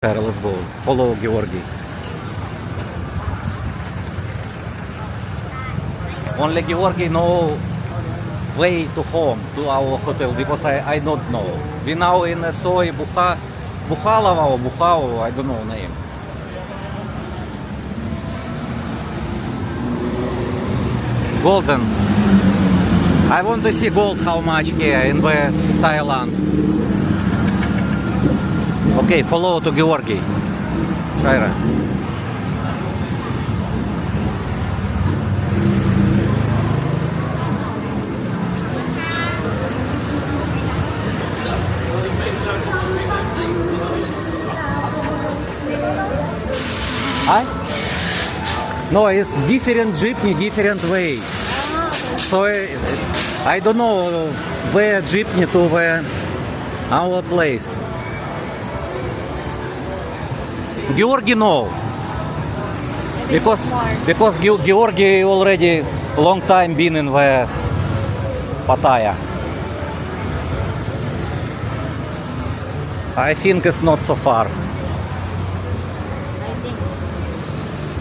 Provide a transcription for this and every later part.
Let's go. Follow Georgi. Only Georgi know way to home, to our hotel, because I don't know. We now in Soy Bukhalova or Bukhao, I don't know name. Golden. I want to see gold how much here in the Thailand. Okay, follow to Georgi. Shaira. Hi? No, it's different jeepney, different way. So I don't know where jeepney to where our place. Georgi know. Because Georgi already long time been in the Pattaya. I think it's not so far. I think.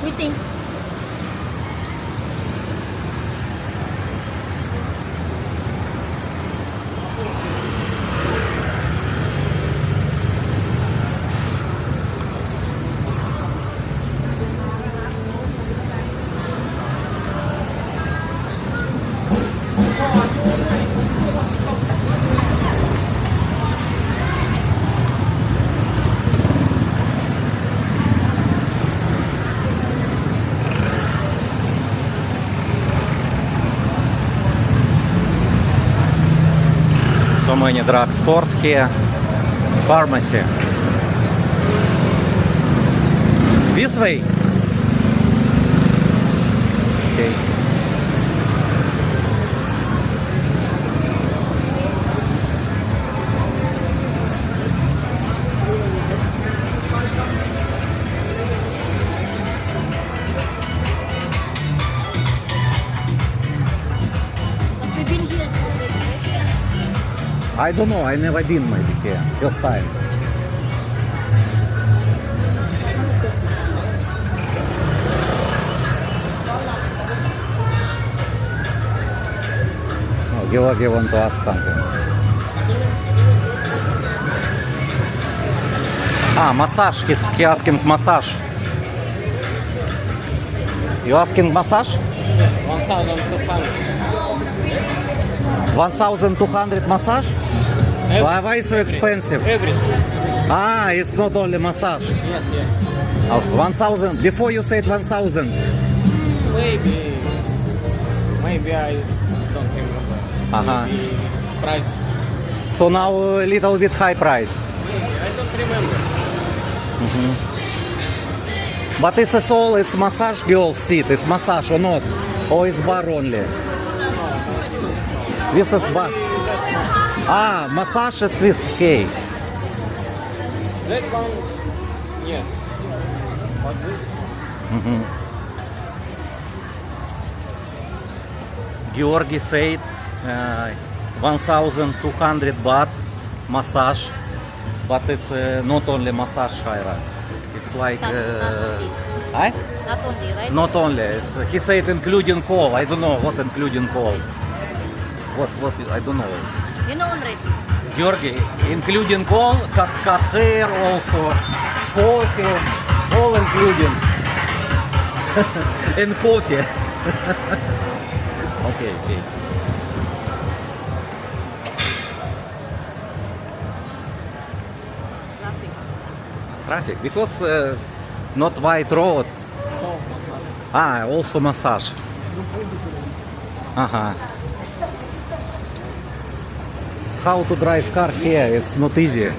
We think. So many drugstores here. Pharmacy. This way. Okay. But we've been here already. I don't know. I never been maybe here. First time. Oh, Georgi want to ask something. Ah, massage. He asking massage. You asking massage? Yes, 1,200. 1,200 massage? Why so expensive? Everything. Ah, it's not only massage. Yes, yes. 1,000. Before you said 1,000. Maybe I don't remember. Uh-huh. Maybe price. So now a little bit high price. I don't remember. But it's all, it's massage girl seat. It's massage or not? Or it's bar only? This is bar. Ah, massage is this. Okay. That one, yes. But this, Georgi said 1,200 baht massage. But it's not only massage, Shaira. It's like... Not only. Huh? Not only, right? Not only. It's, he said including call. I don't know what including call. What, I don't know. You know already. Georgi, including call, cut hair also, coffee, all including. And coffee. Okay. Traffic. Traffic, because not white road. so, Ah, also massage. Uh-huh. How to drive car here, it's not easy.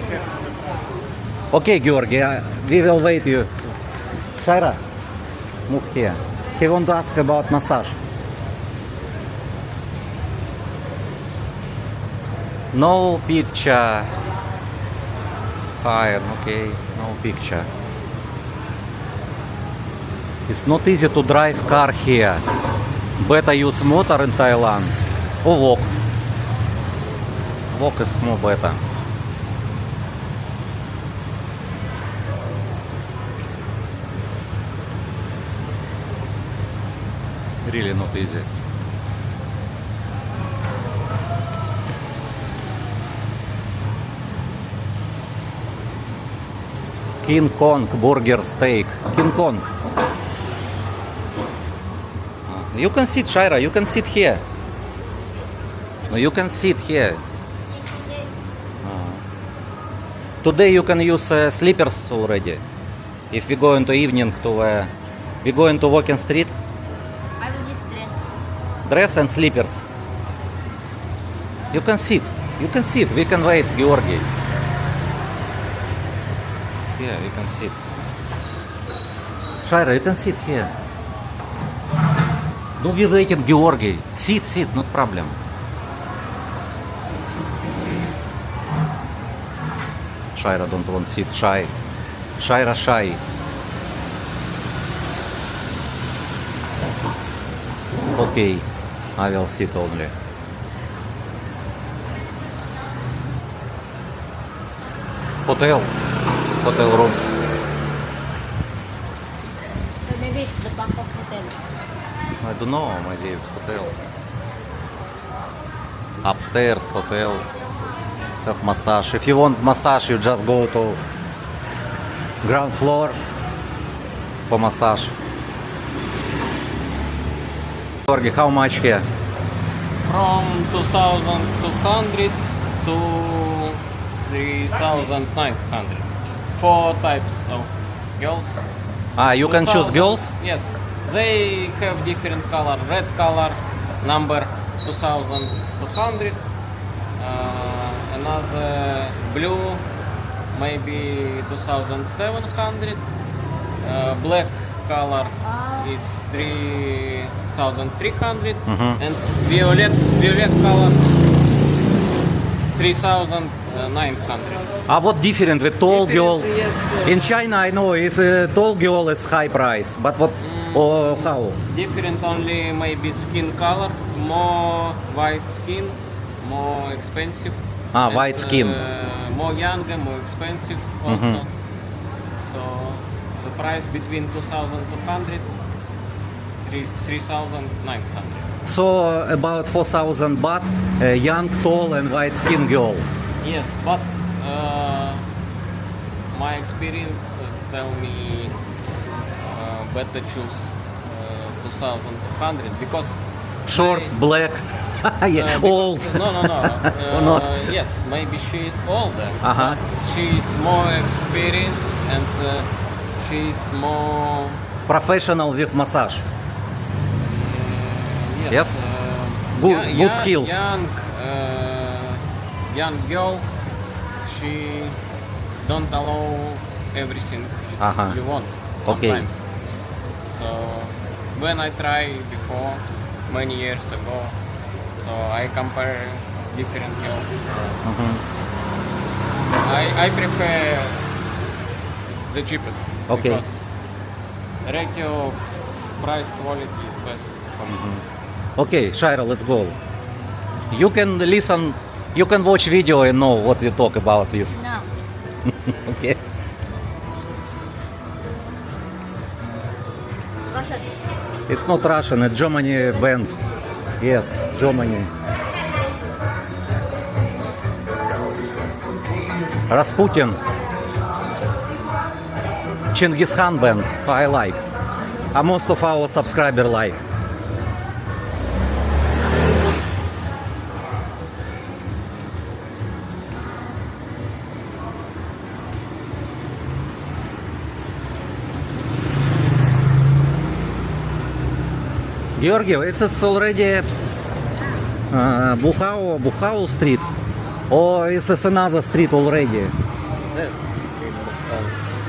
Okay, Georgi, we will wait you. Shaira, move here. He want to ask about massage. No picture. Fine, okay, no picture. It's not easy to drive car here. Better use motor in Thailand or walk. Walk is more better. Really not easy. King Kong burger steak. King Kong. You can sit, Shaira. You can sit here. No, you can sit here. Today you can use slippers already. If we go into evening to we go into walking street, I will just dress. dress and slippers. You can sit. You can sit. We can wait, Georgi. Yeah, you can sit. Shaira, you can sit here. Don't be waiting, Georgi. Sit, sit, not problem. Shaira don't want sit, shy. Shaira shy. Okay, I will sit only. Hotel rooms. So maybe it's the Bangkok hotel. I don't know, maybe it's hotel. Upstairs hotel. Have massage. If you want massage, you just go to ground floor for massage. Georgi, how much here? From 2,200 to 3,900. 4 types of girls. Ah, you can choose 2,000 girls? Yes. They have different color. Red color, number 2,200. Another blue, maybe 2,700. Black color is 3,300. And violet color 3,900. Ah, what different with tall girl? Different, yes, In China, I know if a tall girl is high price, but what? Or how? Different only maybe skin color, more white skin, more expensive. Ah, And, white skin. More younger, more expensive also. So the price between 2,200, 3,900. So about 4,000 baht, a young, tall and white skin girl. Yes, but my experience tell me better choose 2,200 because Short, I- black, yeah, because- old. No. Or not? Yes, maybe she is older. Uh-huh. But she is more experienced and she is more. Professional with massage. Yes. Yes? Good skills. Young girl. She don't allow everything Uh-huh. you want. Okay. Sometimes. So when I try before many years ago, so I compare different girls. I prefer the cheapest. Okay. Because ratio of price quality is best for me. Okay, Shaira, let's go. You can listen, you can watch video and know what we talk about this. No. Okay. Russian. It's not Russian, it's Germany band. Yes, Germany. Rasputin. Chinggis Khan band. I like. Most of our subscribers like. Georgi, it's already Bukhao street, or is it another street already?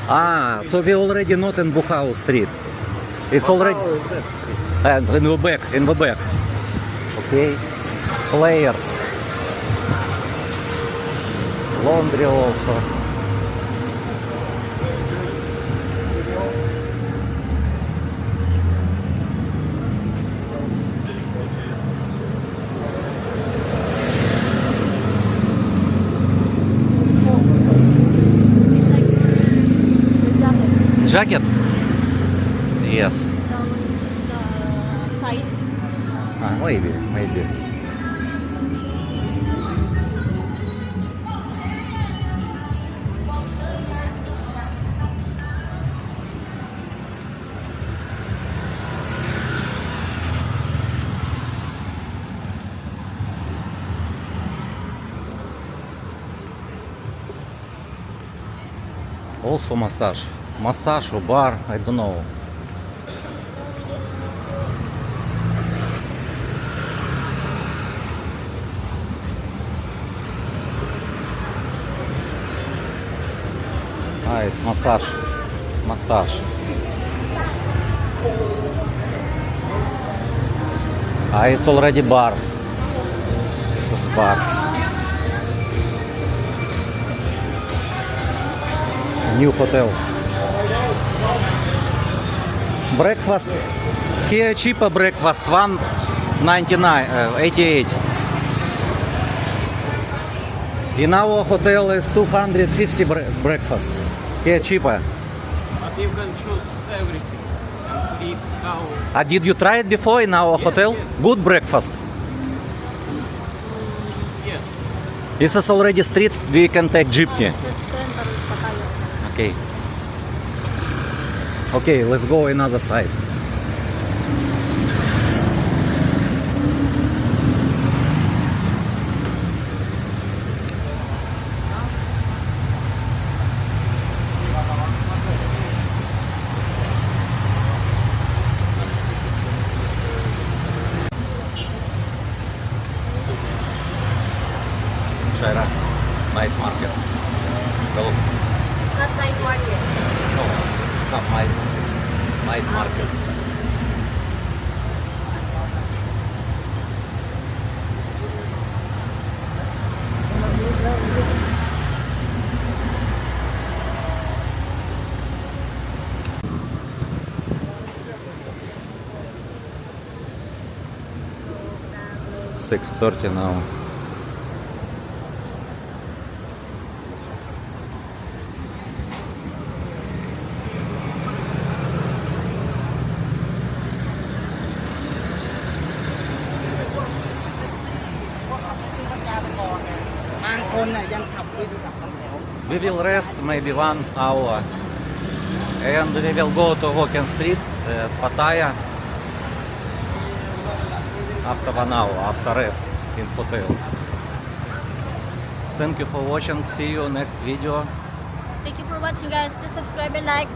Ah, so we already not in Bukhao street. It's already and in the back. Okay. Players. Laundry also. The jacket. Jacket? Yes. The size. Maybe. Also massage. Massage or bar, I don't know. It's massage. Massage. It's already bar. This is bar. New hotel. Breakfast. Here cheaper breakfast. 1.99, 88. In our hotel is 250 breakfast. Here cheaper. But you can choose everything and eat how. Did you try it before in our hotel? yes. Good breakfast. Yes. This is already street. We can take jeepney. Okay. Okay, let's go another side. Shaira, night market. Go. It's not night market. No, it's not night. It's night market. Okay. 6:30 now. We will rest maybe 1 hour and we will go to Walking Street, Pattaya after 1 hour, after rest in hotel. Thank you for watching. See you next video. Thank you for watching, guys. Please subscribe and like.